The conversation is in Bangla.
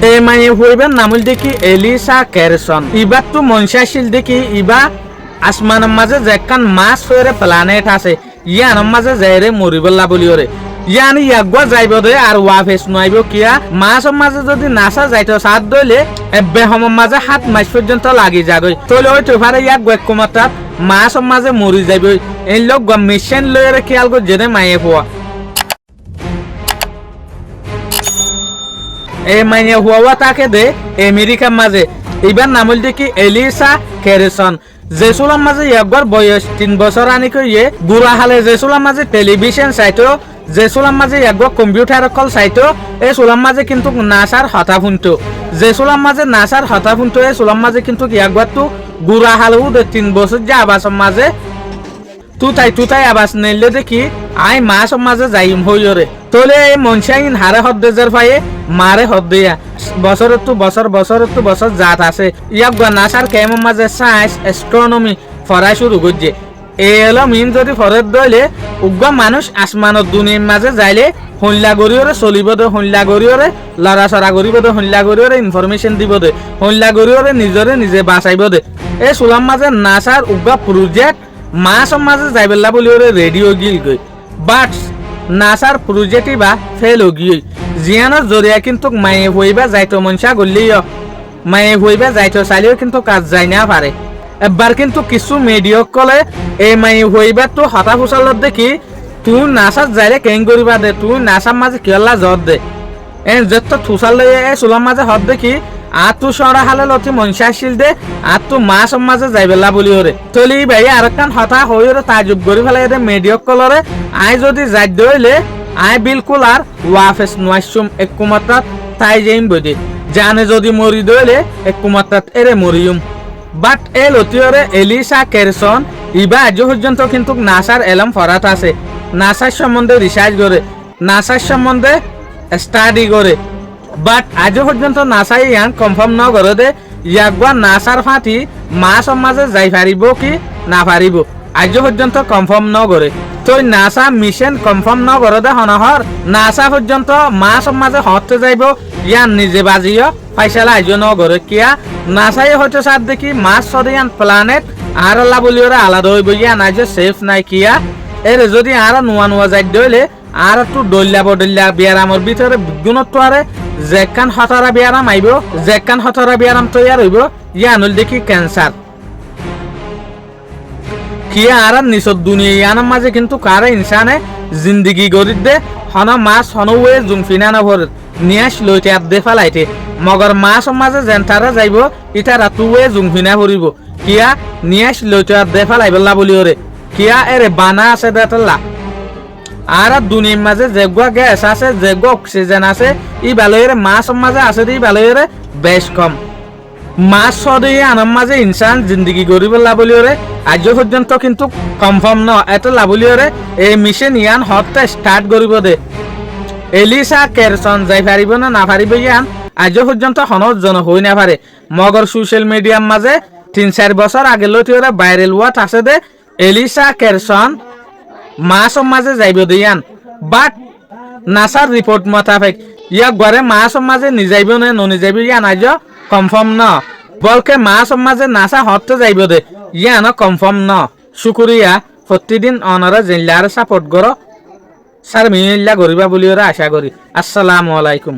এই মাইয়ে হইবেন নামুল দেখি এলিসা ক্যারসন ইবার তো মনসাশীল দেখি ইবা আসমানের মাঝে যেখান মাছ ফেরে প্ল্যানেট আছে ইয়ানোর মাঝে যাইরে মরিবল্লা বলিওরে ইয়ানি ইয়াগুয়া যাইব দে আর ওয়াফেস নাইব কিয়া মাছের মাঝে যদি নাসা যাইতো সাত দইলে এব্বে সময় মাঝে 7 মাস পর্যন্ত লাগি যাগই তলে ওই তোফারে ইয়াক গয়কুমাতাত মাছের মাঝে মরি যাইব এই লোক মেশিন লইরে খেয়াল গো জেনে মাইয়ে পোয়া এই মাইনে হুয়া তাকে দে আমেরিকার মাঝে এবার নামল দেখি এলিসা ক্যারসন জেসুলার মাঝে একবার বয়স 3 বছর আনি কইয়ে বুড়া হালে জেসুলার মাঝে টেলিভিশন সাইটো জেসুলার মাঝে একবার কম্পিউটার কল সাইটো এই সুলার মাঝে কিন্তু নাসার হতা ফুনতো জেসুলার মাঝে নাসার হতা ফুনতো এই সুলার মাঝে কিন্তু একবার তো বুড়া হালেও 3 বছর যে আবাসের মাঝে তুতাই আবাস নেলে দেখি আই মাসের মাঝে যাইম হইরে তোলে এই মনসাইন হারে হদ্দেজের পায়ে মারে হদ্দেয়া বছরের তো বছর জাত আছে ইয়াক নাসার কেমন মাঝে সায়েন্স অ্যাস্ট্রোনমি পড়া শুরু করছে এই এলো মিন যদি ফরের দইলে উগ্র মানুষ আসমানত দুনিয়ার মাঝে যাইলে হল্লা গরিওরে চলিব দে হল্লা গরিওরে লড়াচড়া করিব দে হল্লা গরিওরে ইনফরমেশন দিব দে হল্লা গরিওরে নিজে বাঁচাইব দে এই চুলার মাঝে নাসার উগ্র প্রজেক্ট মাসের মাঝে যাইবেলা বলি ওরে রেডিও গিল গই বাট নাসার প্রজেক্টই বা ফেল গিয়ে জিয়ানোর জরিয়া কিন্তু মায়ে হইবা যাইতো মনসা গলিও মায়ে হইবা যাইতো চাইলেও কিন্তু কাজ যাই না পারে এবার কিন্তু কিছু মেডিয়ক কলে এই মায়ে হইবা তো হতা ফুসালত দেখি তুই নাসার যাইলে কেন করিবা দে তুই নাসার মাঝে কেলা জত দে যত থুসাল লইয়া এই চুলার মাঝে হত দেখি আর তু সরা হালে লতি মনসাশীল দে আর তু মাসের মাঝে যাইবেলা বলি ওরে তলি ভাই আর কান হতা হইরে তাজুব করি ফেলাই দে মেডিয়ক কলরে আই যদি যাই দইলে আই বিলকুল আর ওয়াফেস নয়সুম একমাত্রাত তাই যাইম বদি জানে যদি মরি দইলে একমাত্রাত এরে মরিয়ুম বাট এ লতিওরে এলিসা ক্যারসন ইবা আজ পর্যন্ত কিন্তু নাসার এলম ফরাত আছে নাসার সম্বন্ধে রিসার্চ করে নাসার সম্বন্ধে স্টাডি করে বাট আজ পর্যন্ত নাসাই ইয়ান কনফার্ম ন করে দে ইয়াকবা নাসার ফাঁটি মাসের মাঝে যাই পারিব কি না পারিব আজ পর্যন্ত কনফার্ম ন করে তো নাসা মিশন কনফার্ম ন করে দে হনহর নাসা পর্যন্ত মাসের মাঝে হতে যাইব ইয়ান নিজে বাজিও ফাইসালা আজ ন করে কিয়া নাসাই হয়তো সার দেখি মাস সরিয়ান প্ল্যানেট আর আল্লাহ বলি ওরা আলাদা হইব ইয়ান আজ সেফ নাই কিয়া এর যদি আর নোয়া যাই দইলে আর একটু ডল্লা বিয়ারামর ভিতরে গুণত্ব আরে যেখান হতারা বিয়ারাম আইব যেখান হতারা বিয়ারাম তৈয়ার হইব ইয়ানুল দেখি ক্যান্সার কিয়া আর নিচত দুনিয়া ইয়ানোর মাঝে কিন্তু কারে ইনসানে জিন্দিগি গরিব দে হন মাছ হনওয়ে জুমফিনা নভর নিয়াস লইতে আপ দে ফালাইতে মগর মাছের মাঝে জেন্টারা যাইব ইটা রাতুয়ে জুমফিনা ভরিব কিয়া নিয়াস লইতে আপ দে ফালাইবেলা বলি ওরে কিয়া এরে বানা আছে দেতলা আর দুনিয়ার মাঝে যেগুয়া গ্যাস আছে যেগুয়া অক্সিজেন আছে ই বালয়ের মাছের মাঝে আছে ই বালয়ের বেশ কম মাছ সরিয়ে আনার মাঝে ইনসান জিন্দগি গরিব লাভলিওরে আজ পর্যন্ত কিন্তু কনফার্ম ন এত লাভলিওরে এই মিশন ইয়ান হতে স্টার্ট করিব দে এলিসা ক্যারসন যাই পারিব না পারিব ইয়ান আজ পর্যন্ত হনজন হই না পারে মগর সোশ্যাল মিডিয়ার মাঝে 3-4 বছর আগে লতিওরে ভাইরাল ওয়াট আছে দে এলিসা ক্যারসন মাসের মাঝে যাইব দিয়ান বাট নাসার রিপোর্ট মোতাবেক ইয়াক ঘরে মাসের মাঝে নিজাইব নে ননিজাইব ইয়ান আজ কনফার্ম ন বলকে মাসের মাঝে নাসা হতে যাইব দে ইয়ান কনফার্ম ন শুকুরিয়া প্রতিদিন অনারা জিল্লার সাপোর্ট করো স্যার মিল্লা করিবা বলি ওরা আশা করি আসসালামু আলাইকুম।